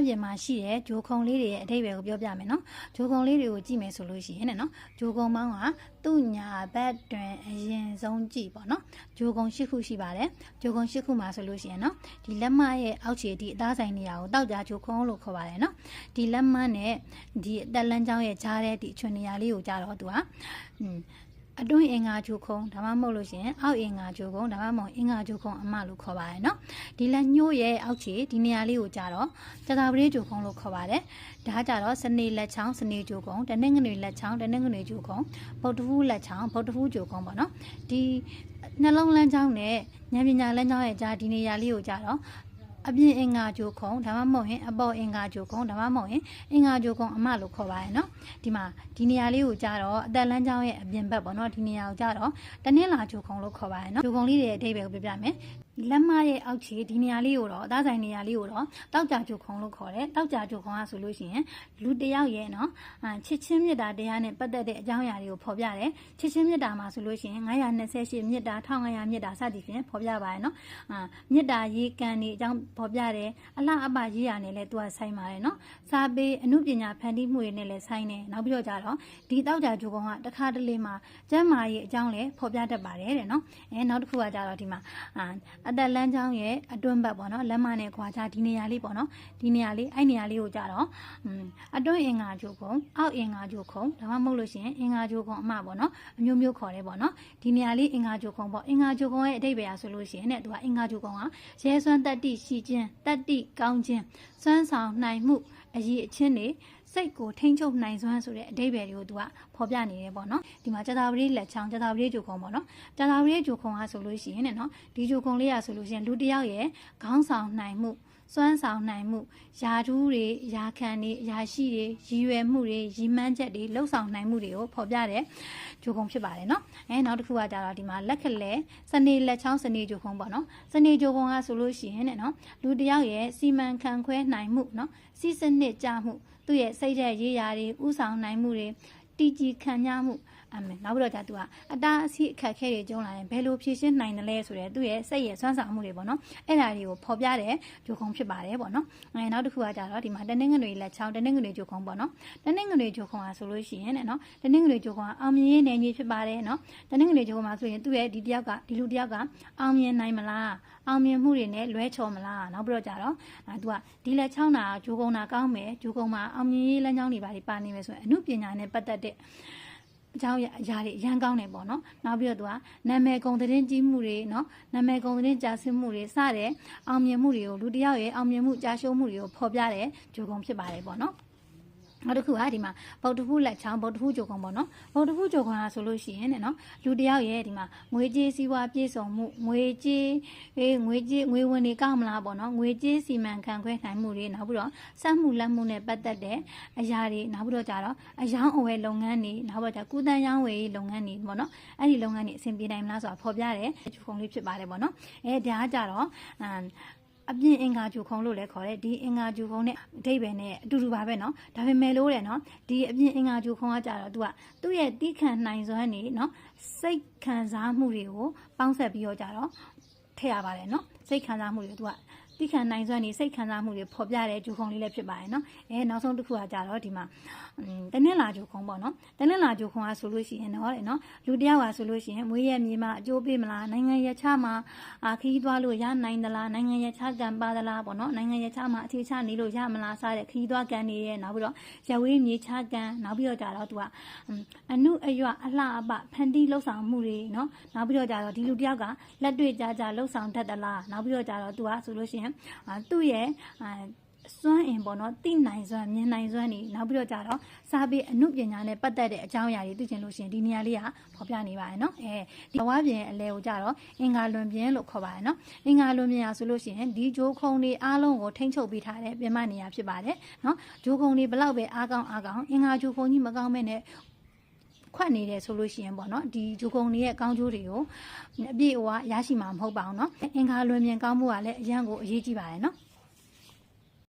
ပြင်မှာရှိတဲ့ဂျိုခုံလေးတွေရဲ့အဓိပ္ပာယ်ကိုပြောပြမယ်နော်ဂျိုခုံလေးတွေကိုကြည့်မယ်ဆိုလို့ရှိရင်နော်ဂျိုခုံပေါင်းကသူ့ညာဘက်တွင်အရင်ဆုံးကြည့်ပေါ့နော်ဂျိုခုံ၈ခုရှိပါတယ်ဂျိုခုံ၈ခုမှာဆိုလို့ရှိရင်နော်ဒီလက်မရဲ့အောက်ခြေဒီအသားဆိုင်နေရာကိုတောက်ကြဂျိုခုံလို့ခေါ်ပါတယ်နော်ဒီလက်မနဲ့ဒီအသက်လန်းချောင်းရဲ့ကြားတဲ့ဒီအချွန်နေရာလေးကိုကြတော့သူကအတွင်းအင်္ဂါဂျိုခုံဒါမှမဟုတ်လို့ရှိရင်အောက်အင်္ဂါဂျိုခုံဒါမှမဟုတ်အင်္ဂါဂျိုခုံအမလို့ခေါ်ပါတယ်နော်ဒီလက်ညှိုးရဲ့အောက်ခြေဒီနေရာလေးကိုကြတော့ကြတာပရိဂျိုခုံလို့ခေါ်ပါတယ်ဒါကြတော့စနေလက်ချောင်းစနေဂျိုခုံတနင်္ဂနွေလက်ချောင်းတနင်္ဂနွေဂျိုခုံဗုဒ္ဓဟူးလက်ချောင်းဗုဒ္ဓဟူးဂျိုခုံပေါ့နော်ဒီနှလုံးလန်းချောင်းနဲ့ဉာဏ်ပညာလန်းချောင်းရဲ့ကြားဒီနေရာလေးကိုကြတော့အပြင်အင်္ဂါဂျိုခုံဒါမှမဟုတ်ရင်အပေါ်အင်္ဂါဂျိုခုံဒါမှမဟုတ်ရင်အင်္ဂါဂျိုခုံအမလို့ခေါ်ပါရနော်ဒီမှာဒီနေရာလေးကိုကြတော့အသက်လန်းချောင်းရဲ့အပြင်ဘက်ပေါ့နော်ဒီနေရာကိုကြတော့တနင်္လာဂျိုခုံလို့ခေါ်ပါရနော်ဂျိုခုံလေးတွေရဲ့အဓိပ္ပာယ်ကိုပြပြမယ်လက်မရဲ့အောက်ခြေဒီနေရာလေးကိုတော့အသားဆိုင်နေရာလေးကိုတော့တောက်ကြဂျိုခုံလို့ခေါ်တယ်တောက်ကြဂျိုခုံကဆိုလို့ရှိရင်လူတယောက်ရဲ့နော်ချစ်ချင်းမြတ်တာတရားနဲ့ပတ်သက်တဲ့အကြောင်းအရာတွေကိုဖော်ပြတယ်ချစ်ချင်းမြတ်တာမှာဆိုလို့ရှိရင်928မြတ်တာ1500မြတ်တာစသည်ဖြင့်ဖော်ပြပါရနော်မြတ်တာရေးကံနေအကြောင်းဖော်ပြတယ်အလှအပရေးရနဲ့လည်းသူကဆိုင်ပါတယ်နော်စာပေအမှုပညာဖန်တီးမှုတွေနဲ့လည်းဆိုင်တယ်နောက်ပြီးတော့ကြတော့ဒီတောက်ကြဂျိုခုံကတစ်ခါတလေမှာကျမ်းမာရေးအကြောင်းလည်းဖော်ပြတတ်ပါတယ်တဲ့နော်နောက်တစ်ခုကကြတော့ဒီမှာအသက်လန်းချောင်းရဲ့အတွင်းဘက်ပေါ့နော်လက်မနဲ့ခွာချဒီနေရာလေးပေါ့နော်ဒီနေရာလေးအဲ့နေရာလေးကိုကြတော့အတွင်းအင်္ဂါဂျိုခုံအောက်အင်္ဂါဂျိုခုံဒါမှမဟုတ်လို့ရှိရင်အင်္ဂါဂျိုခုံအမပေါ့နော်အမျိုးမျိုးခေါ်တယ်ပေါ့နော်ဒီနေရာလေးအင်္ဂါဂျိုခုံပေါ့အင်္ဂါဂျိုခုံရဲ့အဓိပ္ပာယ်ဆိုလို့ရှိရင်သူကအင်္ဂါဂျိုခုံကရဲစွမ်းတတ္တိရှိခြင်းတတ္တိကောင်းခြင်းစွမ်းဆောင်နိုင်မှုအရေးအချင်းတွေစိတ်ကိုထိန်းချုပ်နိုင်စွမ်းဆိုတဲ့အဓိပ္ပာယ်တွေကိုသူကဖော်ပြနေတယ်ပေါ့နော်ဒီမှာကြတာပရိလက်ချောင်းကြတာပရိဂျိုခုံပေါ့နော်ကြတာပရိဂျိုခုံကဆိုလို့ရှိရင်နော်ဒီဂျိုခုံလေးရဆိုလို့ရှိရင်လူတယောက်ရဲ့ခေါင်းဆောင်နိုင်မှုစွမ်းဆောင်နိုင်မှုယာထူးတွေယာခံတွေယာရှိတွေရည်ရွယ်မှုတွေရည်မှန်းချက်တွေလှုပ်ဆောင်နိုင်မှုတွေကိုဖော်ပြတဲ့ဂျိုခုံဖြစ်ပါတယ်နော်နောက်တစ်ခုကကြတော့ဒီမှာလက်ခလဲစနေလက်ချောင်းစနေဂျိုခုံပေါ့နော်စနေဂျိုခုံကဆိုလို့ရှိရင်နော်လူတယောက်ရဲ့စီမံခန့်ခွဲနိုင်မှုနော်စီးစနစ်ကြမှုသူ့ရဲ့စိတ်ဓာတ်ရေးရာတွေဥဆောင်နိုင်မှုတွေတည်ကြည်ခံရမှုနောက်ပြီးတော့သူကအတားအဆီးအခက်အခဲတွေကျုံလာရင်ဘယ်လိုဖြေရှင်းနိုင်တယ်လဲဆိုတဲ့သူ့ရဲ့စိတ်ရဲ့စွမ်းဆောင်မှုတွေပေါ့နော်အဲ့ဒါတွေကိုဖော်ပြတဲ့ဂျိုခုံဖြစ်ပါတယ်ပေါ့နော်နောက်တစ်ခုကကြတော့ဒီမှာတနင်္ဂနွေလက်ချောင်းတနင်္ဂနွေဂျိုခုံပေါ့နော်တနင်္ဂနွေဂျိုခုံကဆိုလို့ရှိရင်နော်တနင်္ဂနွေဂျိုခုံကအောင်မြင်ရေးနယ်မြေဖြစ်ပါတယ်နော်တနင်္ဂနွေဂျိုခုံမှာဆိုရင်သူ့ရဲ့ဒီလူတယောက်ကအောင်မြင်နိုင်မလားအောင်မြင်မှုတွေနဲ့လွဲချော်မလားနောက်ပြီးတော့ကြတော့သူကဒီလက်ချောင်းတာဂျိုခုံတာကောင်းမယ်ဂျိုခုံမှာအောင်မြင်ရေးလမ်းကြောင်းတွေပါနေမယ်ဆိုရင်အမှုပညာနဲ့ပတ်သက်တဲ့အကြောင်းအရာတွေရန်ကောင်းနေပေါ့နော်နောက်ပြီးတော့သူကနာမည်ကုန်သတင်းကြီးမှုတွေနော်နာမည်ကုန်သတင်းကြာဆင်းမှုတွေစတဲ့အောင်မြင်မှုတွေကိုလူတယောက်ရဲ့အောင်မြင်မှုကြာရှုံးမှုတွေကိုဖော်ပြတဲ့ဂျိုခုံဖြစ်ပါတယ်ပေါ့နော်နောက်တစ်ခုကဒီမှာဗုဒ္ဓဟူးလက်ချောင်းဗုဒ္ဓဟူးဂျိုခုံပေါ့နော်ဗုဒ္ဓဟူးဂျိုခုံကဆိုလို့ရှိရင်နော်လူတယောက်ရဲ့ဒီမှာငွေကြေးစည်းဝါးပြည့်စုံမှုငွေဝင်တွေကောက်မလားပေါ့နော်ငွေကြေးစီမံခန့်ခွဲနိုင်မှုတွေနောက်ပြီးတော့စက်မှုလက်မှုနဲ့ပတ်သက်တဲ့အရာတွေနောက်ပြီးတော့ကြတော့အယောင်းအဝယ်လုပ်ငန်းတွေနောက်ပြီးတော့ကုသန်းရောင်းဝယ်လုပ်ငန်းတွေပေါ့နော်အဲ့ဒီလုပ်ငန်းတွေအဆင်ပြေနိုင်မလားဆိုတာဖော်ပြတဲ့ဂျိုခုံလေးဖြစ်ပါတယ်ပေါ့နော်ဒါကကြတော့အပြင်အင်္ဂါဂျိုခုံလို့လည်းခေါ်တယ်ဒီအင်္ဂါဂျိုခုံနဲ့အဓိပ္ပာယ်နဲ့အတူတူပါပဲနော်ဒါပေမဲ့လို့နော်ဒီအပြင်အင်္ဂါဂျိုခုံကကြတော့သူ့ရဲ့တိခံနိုင်စွမ်းနေနော်စိတ်ခံစားမှုတွေကိုပေါင်းဆက်ပြီးတော့ကြတော့ထည့်ရပါတယ်နော်စိတ်ခံစားမှုတွေတိခံနိုင်စွမ်းနေစိတ်ခံစားမှုတွေဖော်ပြတဲ့ဂျိုခုံလေးလည်းဖြစ်ပါတယ်နော်နောက်ဆုံးတစ်ခုကကြတော့ဒီမှာတနင်္လာဂျိုခုံပေါ့နော်တနင်္လာဂျိုခုံကဆိုလို့ရှိရင်နော်လူတယောက်ကဆိုလို့ရှိရင်မွေးရမြေမှာအကျိုးပေးမလားနိုင်ငံရခြားမှာခီးသွားလို့ရနိုင်သလားနိုင်ငံရခြားကံပါသလားပေါ့နော်နိုင်ငံရခြားမှာအခြေချနေလို့ရမလားစတဲ့ခီးသွားကံတွေရဲ့နောက်ပြီးတော့ရဝေးမြေခြားကံနောက်ပြီးတော့ကြတော့သူကအနုအရွအလှအပဖန်တီးလှုပ်ဆောင်မှုတွေနော်နောက်ပြီးတော့ကြတော့ဒီလူတယောက်ကလက်တွေ့ကြလှုပ်ဆောင်တတ်သလားနောက်ပြီးတော့ကြတော့သူကဆိုလို့ရှိရင်သူ့ရဲ့စွမ်းအင်ပေါ့နော်သိနိုင်စွမ်းမြင်နိုင်စွမ်းနေနောက်ပြီးတော့ကြတော့စာပေအမှုပညာနဲ့ပတ်သက်တဲ့အကြောင်းအရာတွေသိချင်လို့ရှိရင်ဒီနေရာလေးကဖော်ပြနေပါတယ်နော်ဒီဘဝပြင်အလဲကိုကြတော့အင်္ဂါလွန်ပြင်လို့ခေါ်ပါတယ်နော်အင်္ဂါလွန်ပြင်ရဆိုလို့ရှိရင်ဒီဂျိုခုံတွေအားလုံးကိုထိန်းချုပ်ပေးထားတဲ့ပြင်မနေရာဖြစ်ပါတယ်နော်ဂျိုခုံတွေဘလောက်ပဲအားကောင်းအင်္ဂါဂျိုခုံကြီးမကောင်းမဲ့နဲ့ခွက်နေတယ်ဆိုလို့ရှိရင်ပေါ့နော်ဒီဂျိုခုံတွေရဲ့ကောင်းကျိုးတွေကိုအပြည့်အဝရရှိမှာမဟုတ်ပါဘူးနော်အင်္ဂါလွန်ပြင်ကောင်းမှုကလည်းအရန်ကိုအရေးကြီးပါတယ်နော်